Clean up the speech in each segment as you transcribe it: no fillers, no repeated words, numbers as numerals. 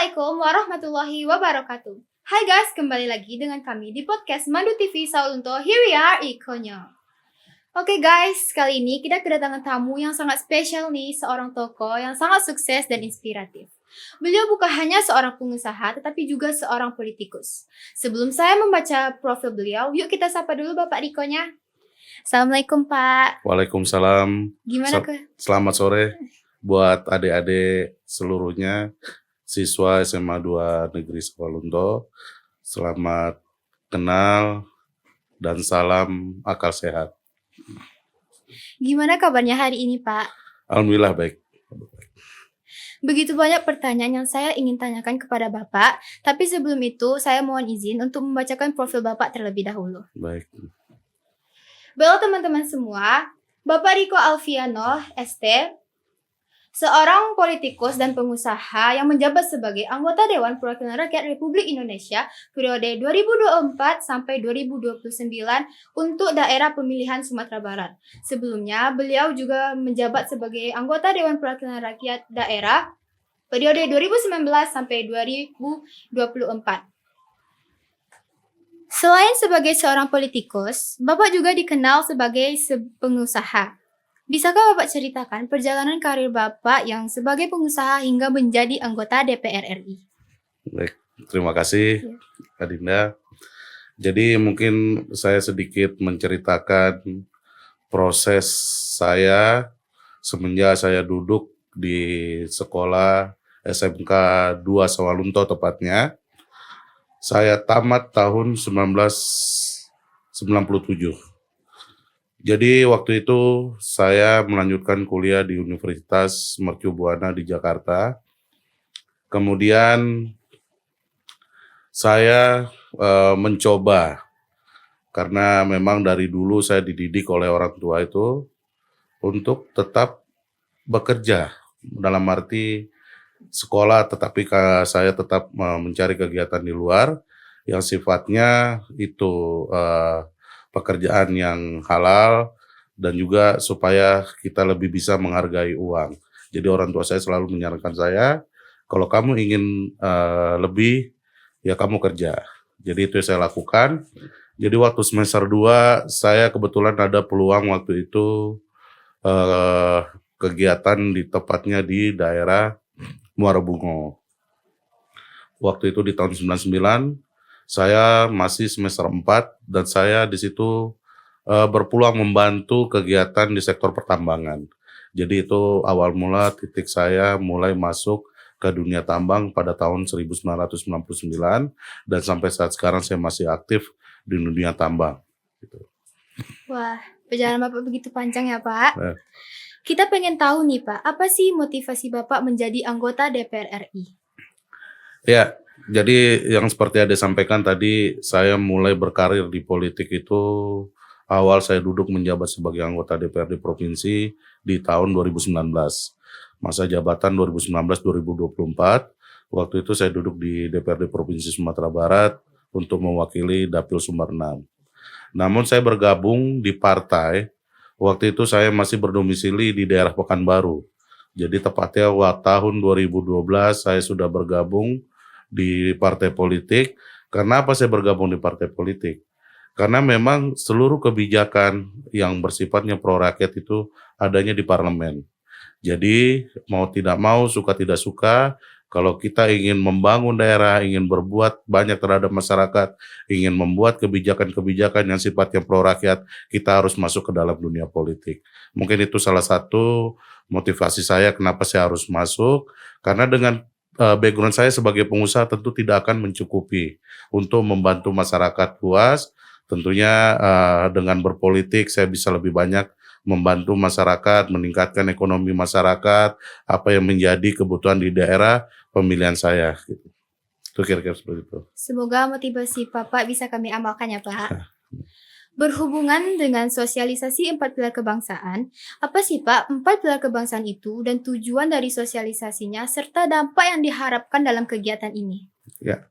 Assalamualaikum warahmatullahi wabarakatuh. Hai guys, kembali lagi dengan kami di podcast Mandu TV Saulunto. Here we are, Ikonyo. Oke guys, kali ini kita kedatangan tamu yang sangat spesial nih, seorang tokoh yang sangat sukses dan inspiratif. Beliau bukan hanya seorang pengusaha, tetapi juga seorang politikus. Sebelum saya membaca profil beliau, yuk kita sapa dulu Bapak Rikonya. Assalamualaikum Pak. Waalaikumsalam. Gimana ke? Selamat sore buat adik-adik seluruhnya, siswa SMA 2 Negeri Sawalunto. Selamat kenal dan salam akal sehat. Gimana kabarnya hari ini Pak? Alhamdulillah baik. Begitu banyak pertanyaan yang saya ingin tanyakan kepada Bapak, tapi sebelum itu saya mohon izin untuk membacakan profil Bapak terlebih dahulu. Baik. Baiklah teman-teman semua, Bapak Riko Alfiano, ST, seorang politikus dan pengusaha yang menjabat sebagai anggota Dewan Perwakilan Rakyat Republik Indonesia periode 2024 sampai 2029 untuk daerah pemilihan Sumatera Barat. Sebelumnya, beliau juga menjabat sebagai anggota Dewan Perwakilan Rakyat Daerah periode 2019 sampai 2024. Selain sebagai seorang politikus, Bapak juga dikenal sebagai pengusaha. Bisakah Bapak ceritakan perjalanan karir Bapak yang sebagai pengusaha hingga menjadi anggota DPR RI? Baik, terima kasih Kak Dinda. Jadi mungkin saya sedikit menceritakan proses saya semenjak saya duduk di sekolah SMK 2 Sawalunto tepatnya. Saya tamat tahun 1997. Jadi waktu itu saya melanjutkan kuliah di Universitas Mercu Buana di Jakarta. Kemudian saya mencoba, karena memang dari dulu saya dididik oleh orang tua itu untuk tetap bekerja, dalam arti sekolah, tetapi saya tetap mencari kegiatan di luar yang sifatnya itu pekerjaan yang halal dan juga supaya kita lebih bisa menghargai uang. Jadi orang tua saya selalu menyarankan saya, kalau kamu ingin lebih, ya kamu kerja. Jadi itu yang saya lakukan. Jadi waktu semester 2 saya kebetulan ada peluang waktu itu kegiatan tepatnya di daerah Muara Bungo. Waktu itu di tahun 99, saya masih semester 4 dan saya di situ berpeluang membantu kegiatan di sektor pertambangan. Jadi itu awal mula titik saya mulai masuk ke dunia tambang pada tahun 1999 dan sampai saat sekarang saya masih aktif di dunia tambang. Gitu. Wah, perjalanan Bapak begitu panjang ya Pak. Kita pengen tahu nih Pak, apa sih motivasi Bapak menjadi anggota DPR RI? Ya, jadi yang seperti ada sampaikan tadi, saya mulai berkarir di politik itu awal saya duduk menjabat sebagai anggota DPRD Provinsi di tahun 2019. Masa jabatan 2019-2024, waktu itu saya duduk di DPRD Provinsi Sumatera Barat untuk mewakili Dapil Sumber 6. Namun saya bergabung di partai. Waktu itu saya masih berdomisili di daerah Pekanbaru. Jadi tepatnya tahun 2012 saya sudah bergabung di partai politik. Kenapa saya bergabung di partai politik? Karena memang seluruh kebijakan yang bersifatnya pro rakyat itu adanya di parlemen. Jadi mau tidak mau, suka tidak suka, kalau kita ingin membangun daerah, ingin berbuat banyak terhadap masyarakat, ingin membuat kebijakan-kebijakan yang sifatnya pro rakyat, kita harus masuk ke dalam dunia politik. Mungkin itu salah satu motivasi saya kenapa saya harus masuk, karena dengan background saya sebagai pengusaha tentu tidak akan mencukupi untuk membantu masyarakat luas. Tentunya dengan berpolitik saya bisa lebih banyak membantu masyarakat, meningkatkan ekonomi masyarakat, apa yang menjadi kebutuhan di daerah pemilihan saya. Gitu. Itu kira-kira seperti itu. Semoga motivasi Bapak bisa kami amalkan ya Pak. Berhubungan dengan sosialisasi 4 pilar kebangsaan, apa sih Pak 4 pilar kebangsaan itu dan tujuan dari sosialisasinya serta dampak yang diharapkan dalam kegiatan ini? Ya,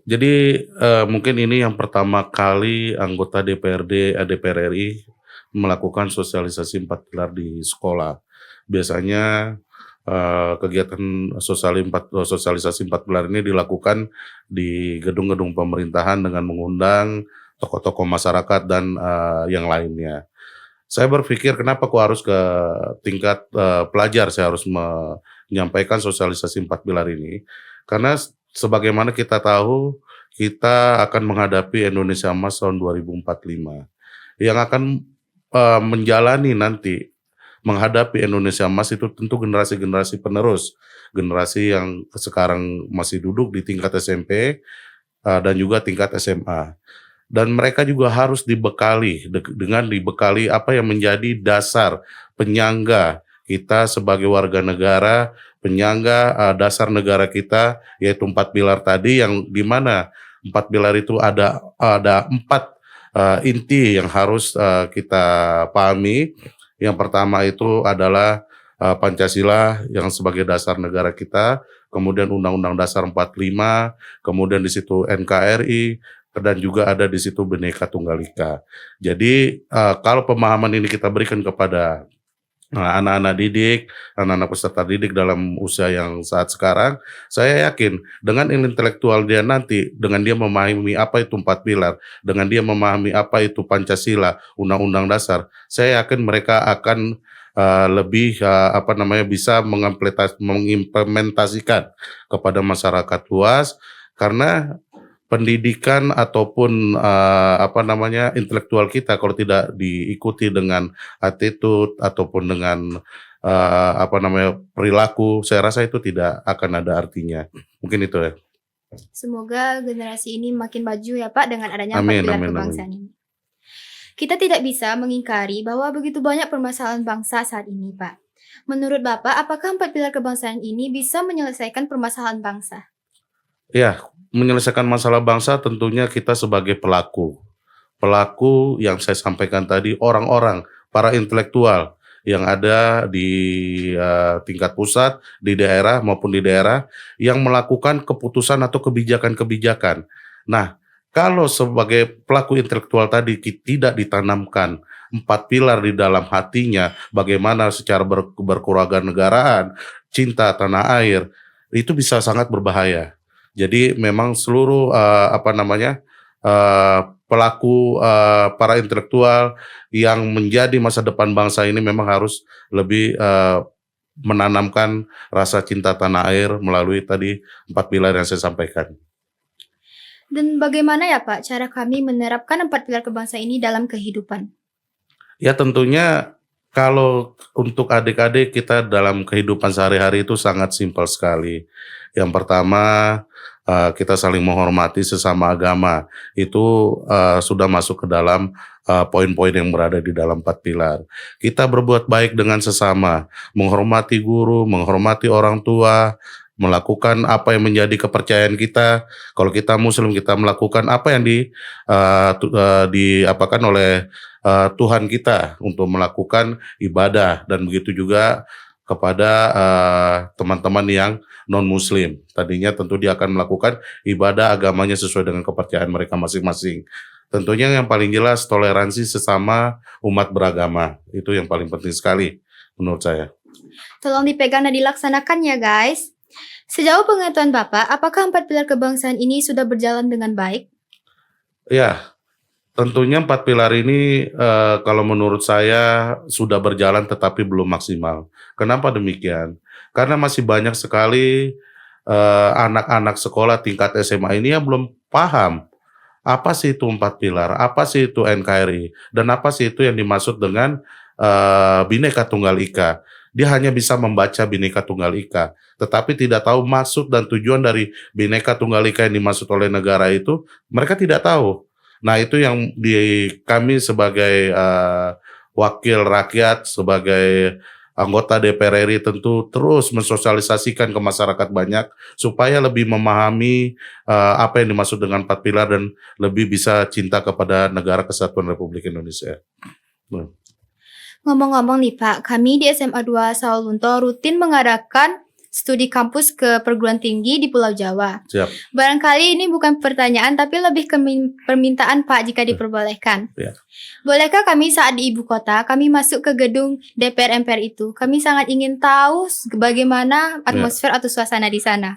jadi mungkin ini yang pertama kali anggota DPRD DPR RI melakukan sosialisasi 4 pilar di sekolah. Biasanya kegiatan sosialisasi 4 pilar ini dilakukan di gedung-gedung pemerintahan dengan mengundang tokoh-tokoh masyarakat dan yang lainnya. Saya berpikir kenapa kok harus ke tingkat pelajar saya harus menyampaikan sosialisasi 4 pilar ini, karena sebagaimana kita tahu, kita akan menghadapi Indonesia Emas tahun 2045, yang akan menjalani nanti menghadapi Indonesia Emas itu tentu generasi-generasi penerus, generasi yang sekarang masih duduk di tingkat SMP dan juga tingkat SMA. Dan mereka juga harus dibekali dengan dibekali apa yang menjadi dasar penyangga kita sebagai warga negara, penyangga dasar negara kita, yaitu 4 pilar tadi, yang di mana 4 pilar itu ada 4 inti yang harus kita pahami. Yang pertama itu adalah Pancasila yang sebagai dasar negara kita, kemudian Undang-Undang Dasar 45, kemudian di situ NKRI, dan juga ada di situ Bhinneka Tunggal Ika. Jadi kalau pemahaman ini kita berikan kepada anak-anak didik, anak-anak peserta didik dalam usia yang saat sekarang, saya yakin dengan intelektual dia nanti, dengan dia memahami apa itu 4 pilar, dengan dia memahami apa itu Pancasila, Undang-Undang Dasar, saya yakin mereka akan lebih bisa mengimplementasikan kepada masyarakat luas, karena pendidikan ataupun intelektual kita kalau tidak diikuti dengan attitude ataupun dengan perilaku, saya rasa itu tidak akan ada artinya. Mungkin itu ya. Semoga generasi ini makin maju ya Pak dengan adanya 4 Amin, pilar amin, kebangsaan ini. Kita tidak bisa mengingkari bahwa begitu banyak permasalahan bangsa saat ini, Pak. Menurut Bapak, apakah 4 pilar kebangsaan ini bisa menyelesaikan permasalahan bangsa? Ya, menyelesaikan masalah bangsa tentunya kita sebagai pelaku. Pelaku yang saya sampaikan tadi, orang-orang, para intelektual yang ada di tingkat pusat, di daerah maupun di daerah, yang melakukan keputusan atau kebijakan-kebijakan. Nah, kalau sebagai pelaku intelektual tadi tidak ditanamkan 4 pilar di dalam hatinya, bagaimana secara berkewarganegaraan, cinta tanah air, itu bisa sangat berbahaya. Jadi memang seluruh pelaku para intelektual yang menjadi masa depan bangsa ini memang harus lebih menanamkan rasa cinta tanah air melalui tadi 4 pilar yang saya sampaikan. Dan bagaimana ya Pak cara kami menerapkan 4 pilar kebangsaan ini dalam kehidupan? Ya tentunya kalau untuk adik-adik kita dalam kehidupan sehari-hari itu sangat simpel sekali. Yang pertama, kita saling menghormati sesama agama. Itu sudah masuk ke dalam poin-poin yang berada di dalam 4 pilar. Kita berbuat baik dengan sesama, menghormati guru, menghormati orang tua, melakukan apa yang menjadi kepercayaan kita. Kalau kita Muslim, kita melakukan apa yang diapakan oleh Tuhan kita untuk melakukan ibadah, dan begitu juga kepada teman-teman yang non-Muslim. Tadinya tentu dia akan melakukan ibadah agamanya sesuai dengan kepercayaan mereka masing-masing. Tentunya yang paling jelas toleransi sesama umat beragama. Itu yang paling penting sekali menurut saya. Tolong dipegang dan dilaksanakan ya guys. Sejauh pengetahuan Bapak, apakah 4 pilar kebangsaan ini sudah berjalan dengan baik? Ya, tentunya 4 pilar ini kalau menurut saya sudah berjalan tetapi belum maksimal. Kenapa demikian? Karena masih banyak sekali anak-anak sekolah tingkat SMA ini yang belum paham apa sih itu 4 pilar, apa sih itu NKRI, dan apa sih itu yang dimaksud dengan Bhinneka Tunggal Ika. Dia hanya bisa membaca Bhinneka Tunggal Ika, tetapi tidak tahu maksud dan tujuan dari Bhinneka Tunggal Ika yang dimaksud oleh negara itu, mereka tidak tahu. Nah, itu yang kami sebagai wakil rakyat, sebagai anggota DPR RI tentu terus mensosialisasikan ke masyarakat banyak supaya lebih memahami apa yang dimaksud dengan 4 pilar dan lebih bisa cinta kepada Negara Kesatuan Republik Indonesia. Ngomong-ngomong nih Pak, kami di SMA 2 Sawalunto rutin mengadakan studi kampus ke perguruan tinggi di Pulau Jawa. Siap. Barangkali ini bukan pertanyaan tapi lebih ke permintaan Pak jika diperbolehkan. Ya. Bolehkah kami saat di ibu kota, kami masuk ke gedung DPR MPR itu? Kami sangat ingin tahu bagaimana atmosfer atau suasana di sana.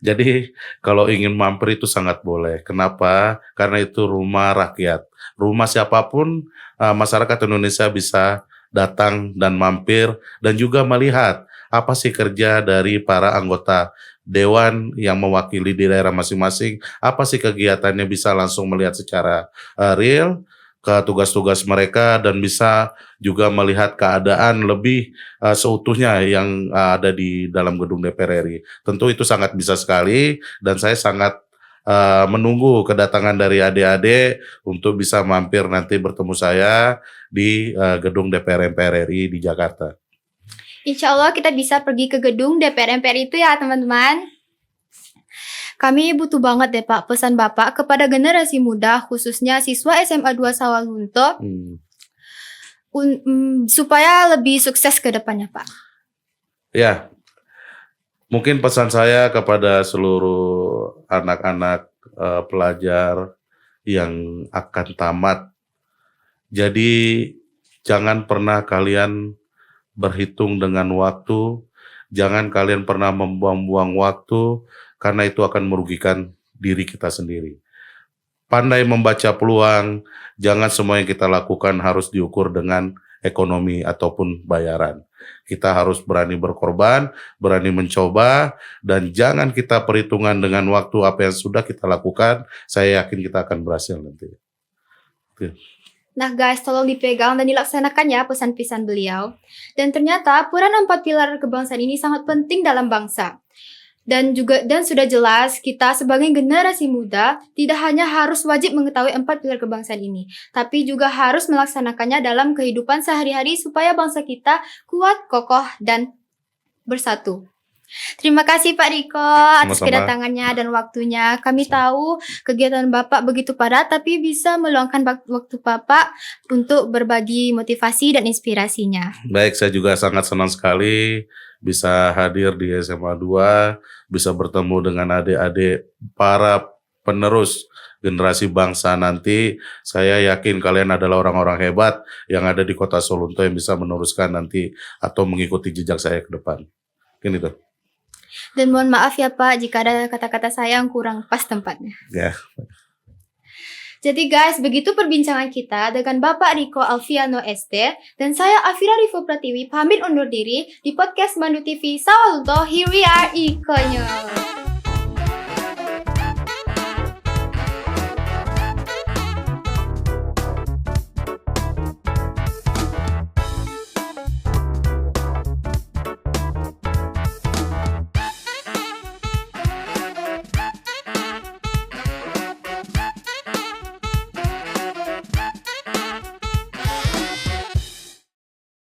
Jadi kalau ingin mampir itu sangat boleh. Kenapa? Karena itu rumah rakyat. Rumah siapapun masyarakat Indonesia bisa datang dan mampir dan juga melihat apa sih kerja dari para anggota dewan yang mewakili di daerah masing-masing, apa sih kegiatannya, bisa langsung melihat secara real ke tugas-tugas mereka dan bisa juga melihat keadaan lebih seutuhnya yang ada di dalam gedung DPR RI. Tentu itu sangat bisa sekali dan saya sangat menunggu kedatangan dari adik-adik untuk bisa mampir nanti bertemu saya di gedung DPR MPR RI di Jakarta. Insya Allah kita bisa pergi ke gedung DPR MPR itu ya teman-teman. Kami butuh banget deh Pak pesan Bapak kepada generasi muda khususnya siswa SMA 2 Sawalunto supaya lebih sukses ke depannya Pak. Ya, mungkin pesan saya kepada seluruh anak-anak pelajar yang akan tamat. Jadi jangan pernah kalian berhitung dengan waktu, jangan kalian pernah membuang-buang waktu karena itu akan merugikan diri kita sendiri. Pandai membaca peluang, jangan semua yang kita lakukan harus diukur dengan ekonomi ataupun bayaran. Kita harus berani berkorban, berani mencoba, dan jangan kita perhitungan dengan waktu apa yang sudah kita lakukan. Saya yakin kita akan berhasil nanti. Nah guys, tolong dipegang dan dilaksanakan ya pesan-pesan beliau. Dan ternyata peran 4 pilar kebangsaan ini sangat penting dalam bangsa. Dan sudah jelas kita sebagai generasi muda tidak hanya harus wajib mengetahui 4 pilar kebangsaan ini, tapi juga harus melaksanakannya dalam kehidupan sehari-hari supaya bangsa kita kuat, kokoh, dan bersatu. Terima kasih Pak Riko atas kedatangannya dan waktunya. Kami tahu kegiatan Bapak begitu padat, tapi bisa meluangkan waktu Bapak untuk berbagi motivasi dan inspirasinya. Baik, saya juga sangat senang sekali bisa hadir di SMA 2, bisa bertemu dengan adik-adik para penerus generasi bangsa nanti. Saya yakin kalian adalah orang-orang hebat yang ada di Kota Sawalunto yang bisa meneruskan nanti atau mengikuti jejak saya ke depan. Mungkin itu. Dan mohon maaf ya Pak jika ada kata-kata saya yang kurang pas tempatnya. Ya. Jadi guys, begitu perbincangan kita dengan Bapak Riko Alfiano ST dan saya Afira Rivo Pratiwi pamit undur diri di podcast Mandu TV Sawalunto. Here we are, Ikonya.